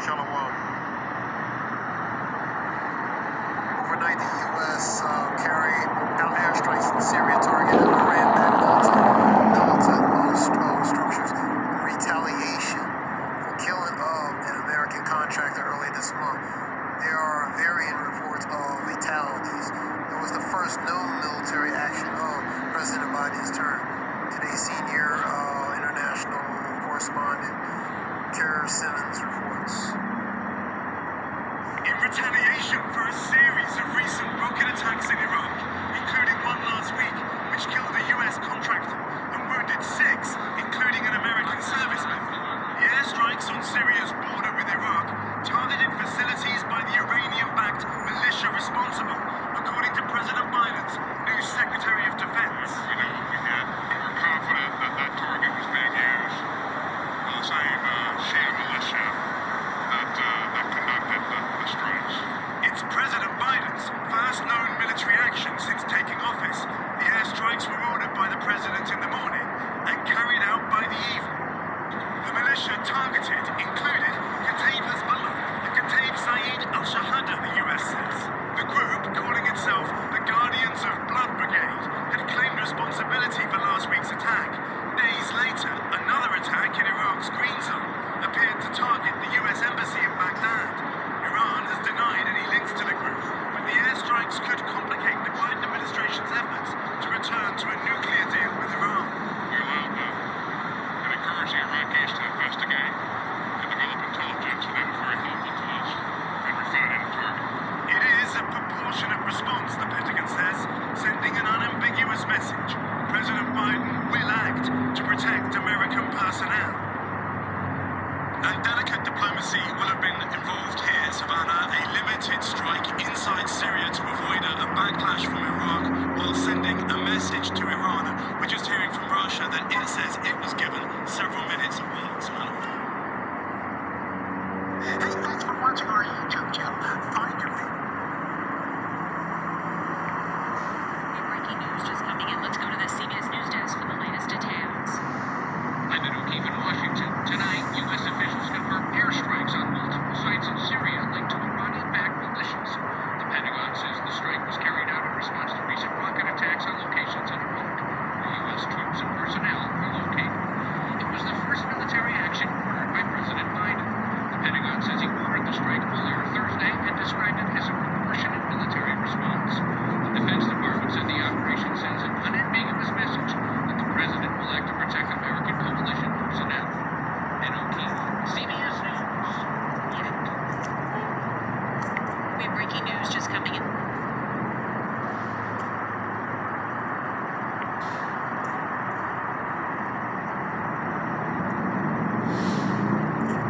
Shalom. Overnight, the U.S. carried out airstrikes from Syria targeting Iran-backed militant structures in retaliation for killing of an American contractor early this month. There are varying reports of fatalities. It was the first known military action of President Biden's term. Today's senior international correspondent Kara Simmons reports. In retaliation for a series of recent rocket attacks in Iraq, including one last week, which killed a U.S. contractor and wounded 6, including an American serviceman, the airstrikes on Syria's border with Iraq targeted facilities by the Iranian-backed militia responsible, according to President Biden's new Secretary of Defense. We know what we had. We were confident that that target was being used by the same Shia militia that conducted the strikes. It's President Biden's first known military action since taking office. The airstrikes were ordered by the president in the morning and carried out by the evening. The militia targeted included Kataib Hezbollah and Kataib Saeed al-Shahada, the U.S. says. The group, calling itself the Guardians of Blood Brigade, had claimed responsibility for last week's attack. Days later, another attack in Iraq's Green Zone appeared to target the U.S. Embassy in Baghdad. Iran has denied any links to the group, but the airstrikes could complicate the Biden administration's efforts to return to a nuclear deal with Iran. We allowed and encouraged the Iraqis to investigate and develop intelligence, and that was very helpful to us in refining the target. It is a proportionate response, the Pentagon says, sending an unambiguous message. President Biden will act to protect American personnel. And delicate diplomacy will have been involved here, Savannah. A limited strike inside Syria to avoid a backlash from Iraq while sending a message to Iran. We're just hearing from Russia that it says it was given several minutes of warning, Savannah. Hey, thanks for watching our YouTube channel. Find your favorite. Breaking news just coming in. Let's go to the CBS News Desk for the latest details. I'm in O'Keefe in Washington. Tonight, U.S. officials confirmed airstrikes on multiple sites in Syria linked to Iranian-backed militias. The Pentagon says the strike was carried out in response to recent rocket attacks on locations in Iraq, where U.S. troops and personnel are located. It was the first military action ordered by President Biden. The Pentagon says he ordered the strike earlier Thursday and described it as a proportionate military response. The Defense Department said the operation sends an unambiguous message that the president will act to protect American coalition personnel. In O'Keefe, CBS News, Washington. We have breaking news just coming in.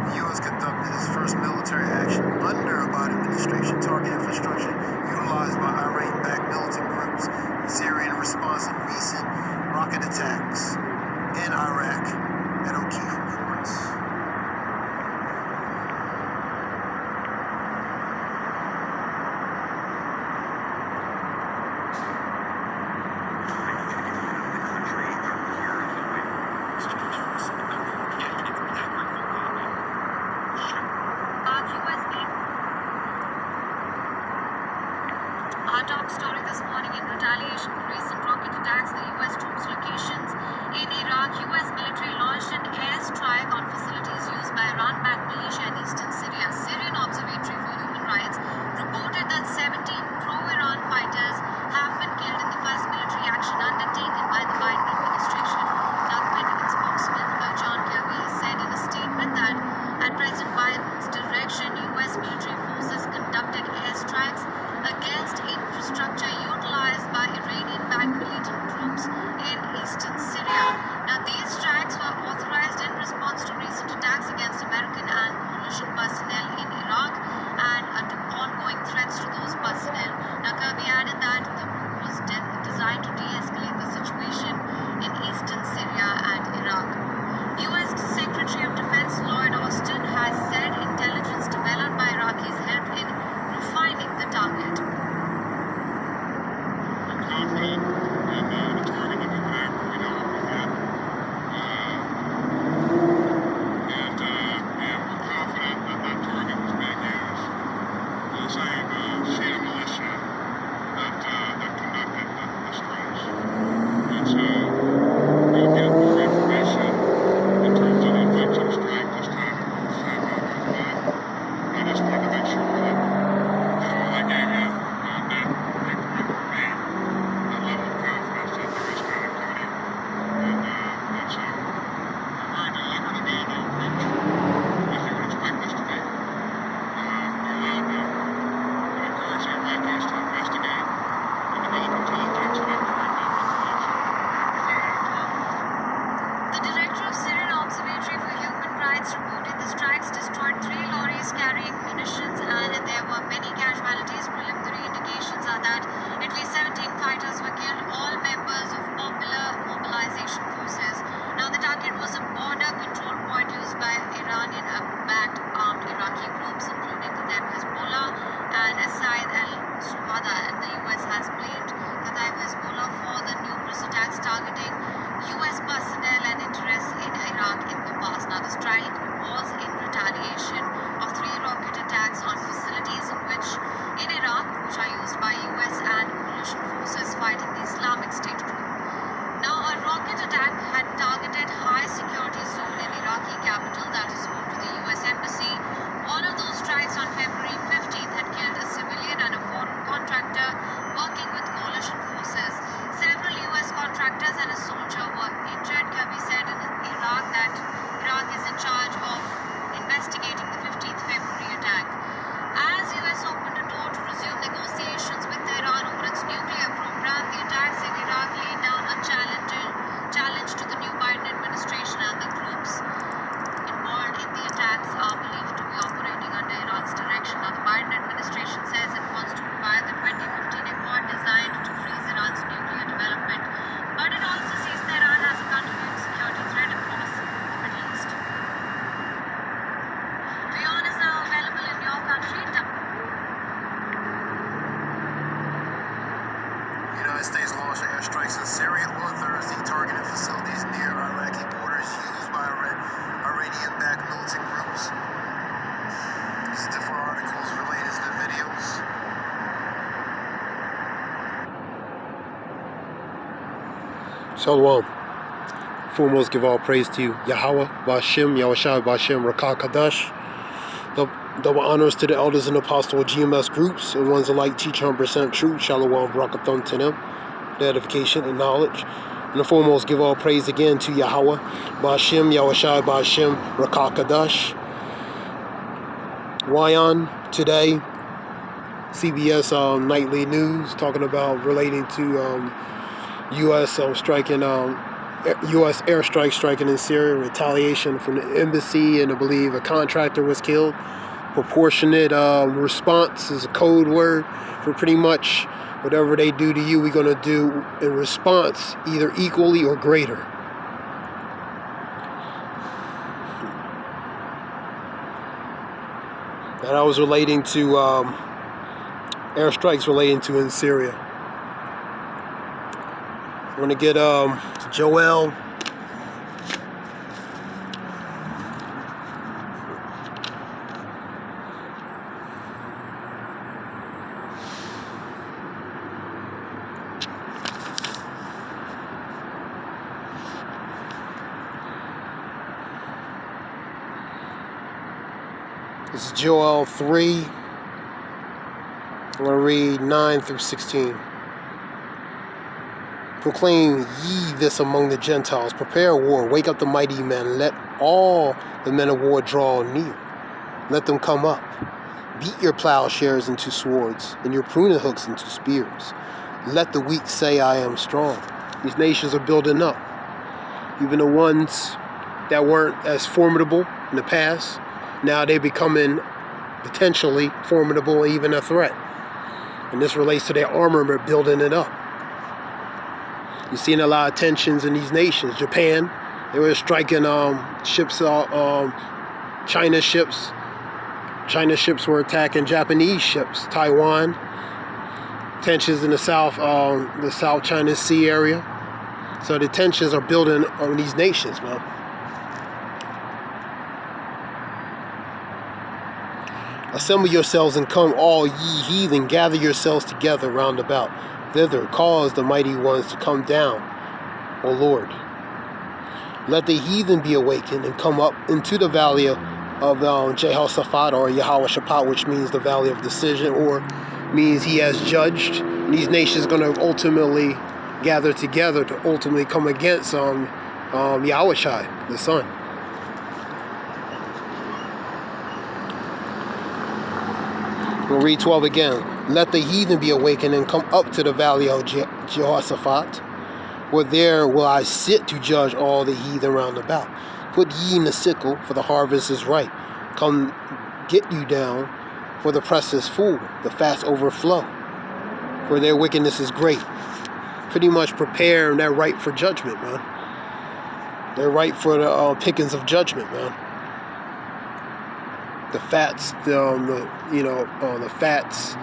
The U.S. conducted its first military action under a Biden administration targeting infrastructure utilized by Iran-backed militant groups in Syria in response to recent rocket attacks in Iraq. At O'Keefe reports. Our top story this morning: in retaliation for recent rocket attacks, the U.S. troops locations in Iraq, U.S. military launched an airstrike on facilities used by Iran-backed militia in eastern Syria. Syrian Observatory for Human Rights reported that 17 pro-Iran fighters have been killed in the first military action undertaken by the Biden administration. Now, the Pentagon spokesman John Kirby said in a statement that at President Biden's direction, U.S. military forces conducted airstrikes against infrastructure utilized by Iranian-backed militant groups Shalom. Foremost, give all praise to you, Yahweh, Ba'ashem, Yahushua, Ba'ashem, Rakah Kadash. Double honors to the elders and apostle GMS groups and ones alike teach 100% truth. Shalom, Barakathon to them, the edification and knowledge. And the foremost, give all praise again to Yahweh, Ba'ashem, Yahushua, Ba'ashem, Rakah Kadash. Wion today, CBS nightly news talking about relating to U.S. striking, U.S. airstrikes striking in Syria, retaliation from the embassy, and I believe a contractor was killed. Proportionate response is a code word for pretty much whatever they do to you, we're going to do in response, either equally or greater. That I was relating to airstrikes relating to in Syria. I'm going to get Joel. This is Joel 3. I'm going to read 9 through 16. Proclaim ye this among the Gentiles. Prepare war. Wake up the mighty men. Let all the men of war draw near. Let them come up. Beat your plowshares into swords, and your pruning hooks into spears. Let the weak say, I am strong. These nations are building up. Even the ones that weren't as formidable in the past, now they're becoming potentially formidable, even a threat. And this relates to their armament, building it up. You're seeing a lot of tensions in these nations. Japan, they were striking ships, China ships. China ships were attacking Japanese ships. Taiwan, tensions in the South China Sea area. So the tensions are building on these nations, man. Assemble yourselves and come, all ye heathen, gather yourselves together round about. Thither cause the mighty ones to come down, O Lord. Let the heathen be awakened and come up into the valley of Jehoshaphat, or Yahweh Shaphat, which means the valley of decision, or means he has judged. And these nations are going to ultimately gather together to ultimately come against Yahushua, the Son. We'll read 12 again. Let the heathen be awakened and come up to the valley of Jehoshaphat, where there will I sit to judge all the heathen round about. Put ye in the sickle, for the harvest is ripe. Come get you down, for the press is full, the fats overflow, for their wickedness is great. Pretty much preparing that right for judgment, man. They're right for the pickings of judgment, man. The fats, the fats,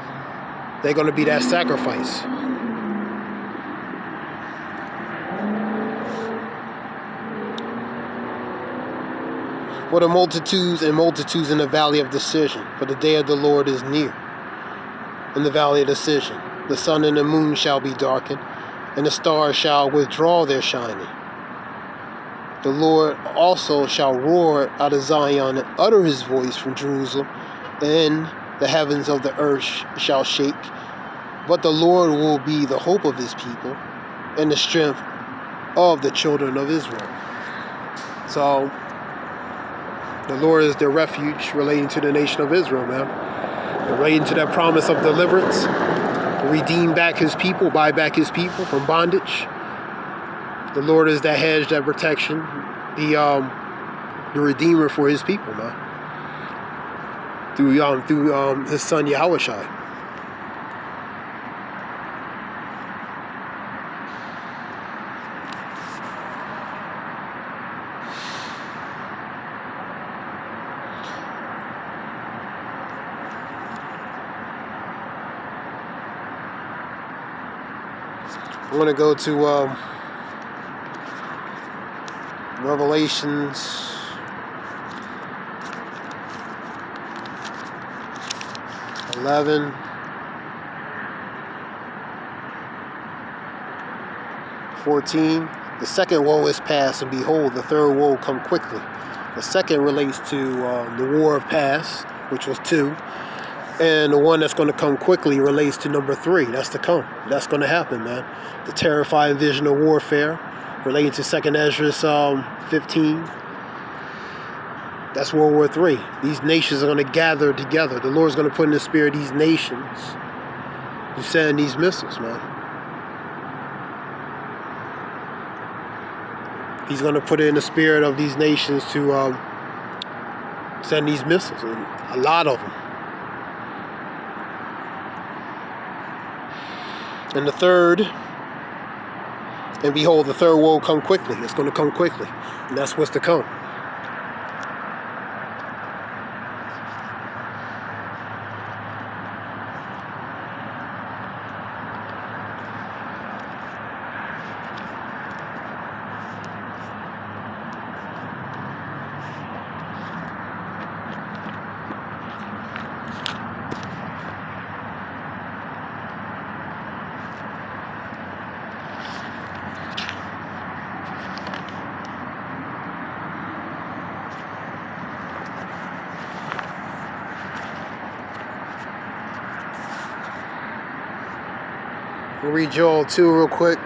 they're going to be that sacrifice. For the multitudes and multitudes in the valley of decision, for the day of the Lord is near. In the valley of decision, the sun and the moon shall be darkened, and the stars shall withdraw their shining. The Lord also shall roar out of Zion and utter his voice from Jerusalem, and the heavens of the earth shall shake. But the Lord will be the hope of his people and the strength of the children of Israel. So, the Lord is their refuge relating to the nation of Israel, man. Relating to that promise of deliverance, to redeem back his people, buy back his people from bondage. The Lord is that hedge, that protection, the redeemer for his people, man. Through his son Yahushua. I'm going to go to Revelations 11, 14. The second woe is past, and behold, the third woe come quickly. The second relates to the war of past, which was 2. And the one that's going to come quickly relates to number 3. That's to come. That's going to happen, man. The terrifying vision of warfare relating to 2nd Ezra 15. That's World War III. These nations are going to gather together. The Lord's going to put in the spirit of these nations to send these missiles, man. He's going to put it in the spirit of these nations to send these missiles, and a lot of them. And the third, and behold, the third will come quickly. It's going to come quickly, and that's what's to come. We'll read Joel 2 real quick.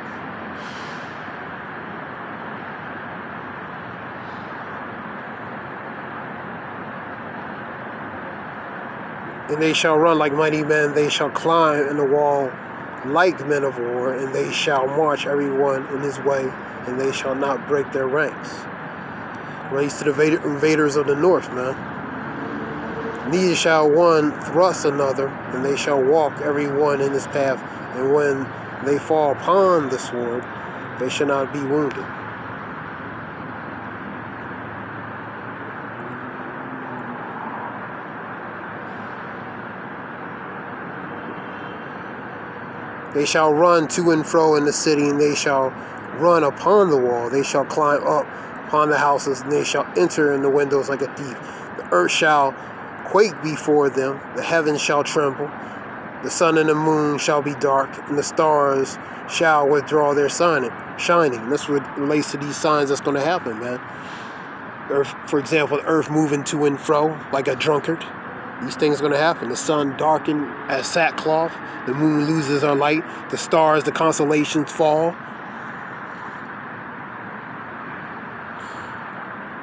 And they shall run like mighty men, they shall climb in the wall like men of war, and they shall march every one in his way, and they shall not break their ranks. Race to the invaders of the north, man. Neither shall one thrust another, and they shall walk every one in his path, and when they fall upon the sword, they shall not be wounded. They shall run to and fro in the city, and they shall run upon the wall. They shall climb up upon the houses, and they shall enter in the windows like a thief. The earth shall quake before them, the heavens shall tremble, the sun and the moon shall be dark, and the stars shall withdraw their shining. This relates to these signs that's going to happen, man. Earth, for example, the earth moving to and fro like a drunkard. These things are going to happen. The sun darkened as sackcloth. The moon loses her light. The stars, the constellations fall.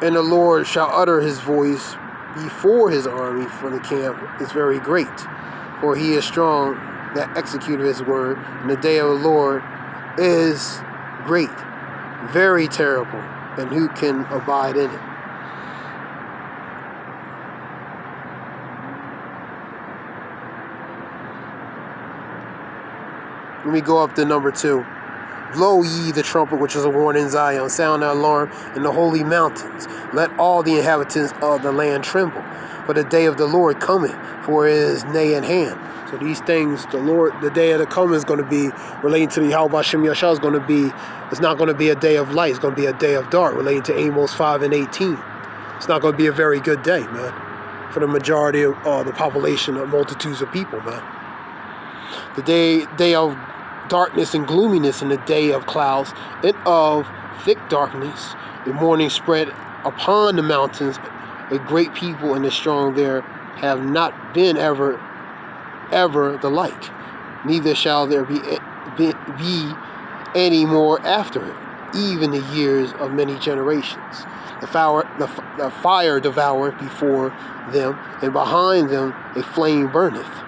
And the Lord shall utter his voice before his army, for the camp is very great. For he is strong that executeth his word. And the day of the Lord is great, very terrible. And who can abide in it? Let me go up to number 2. Blow ye the trumpet, which is a warning in Zion. Sound the alarm in the holy mountains. Let all the inhabitants of the land tremble. For the day of the Lord cometh, for it is nigh at hand. So these things, the day of the coming is going to be relating to the Yahweh Shem Yashah is going to be, it's not going to be a day of light. It's going to be a day of dark, relating to Amos 5:18. It's not going to be a very good day, man, for the majority of the population of multitudes of people, man. The day of darkness and gloominess, in the day of clouds and of thick darkness, the morning spread upon the mountains. A great people and the strong there have not been ever the like, neither shall there be any more after it, even the years of many generations. The fire devoureth before them, and behind them a flame burneth.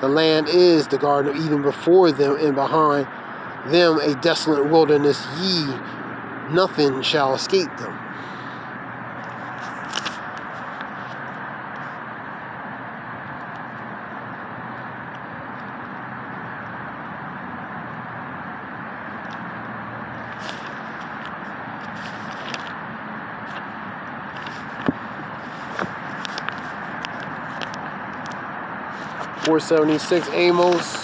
The land is the garden of Eden before them, and behind them a desolate wilderness. Nothing shall escape them. .476 Amos.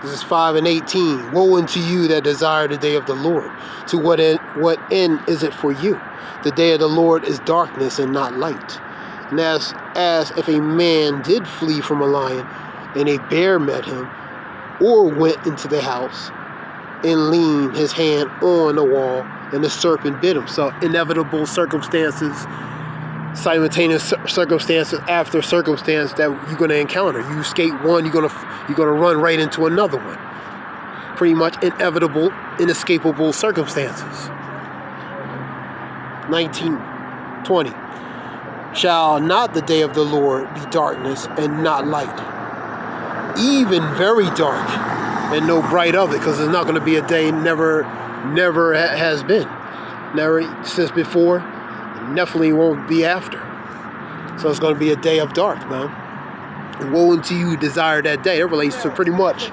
This is 5:18. Woe unto you that desire the day of the Lord. To what end is it for you? The day of the Lord is darkness and not light. and asked if a man did flee from a lion, and a bear met him, or went into the house and leaned his hand on the wall, and the serpent bit him. So inevitable circumstances, simultaneous circumstances after circumstance that you're going to encounter. You escape one, you're gonna run right into another one. Pretty much inevitable, inescapable circumstances. 19:20. Shall not the day of the Lord be darkness and not light, even very dark, and no bright of it? Because there's not going to be a day, never has been, never since before, definitely won't be after. So it's going to be a day of dark, man. And woe unto you who desire that day. It relates to pretty much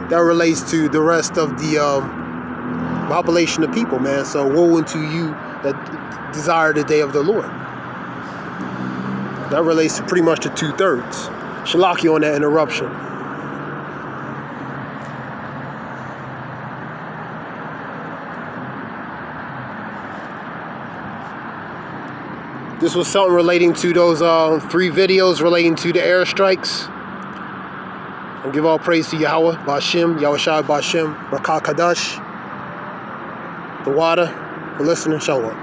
that relates to the rest of the population of people, man. So woe unto you that desire the day of the Lord. That relates to pretty much the 2/3. Shalaki on that interruption. This was something relating to those 3 videos relating to the airstrikes. And give all praise to Yahweh, Ba'Shem, Yahushua Ba'Shem, Rakah Kadash, the water, for listening. Shalom.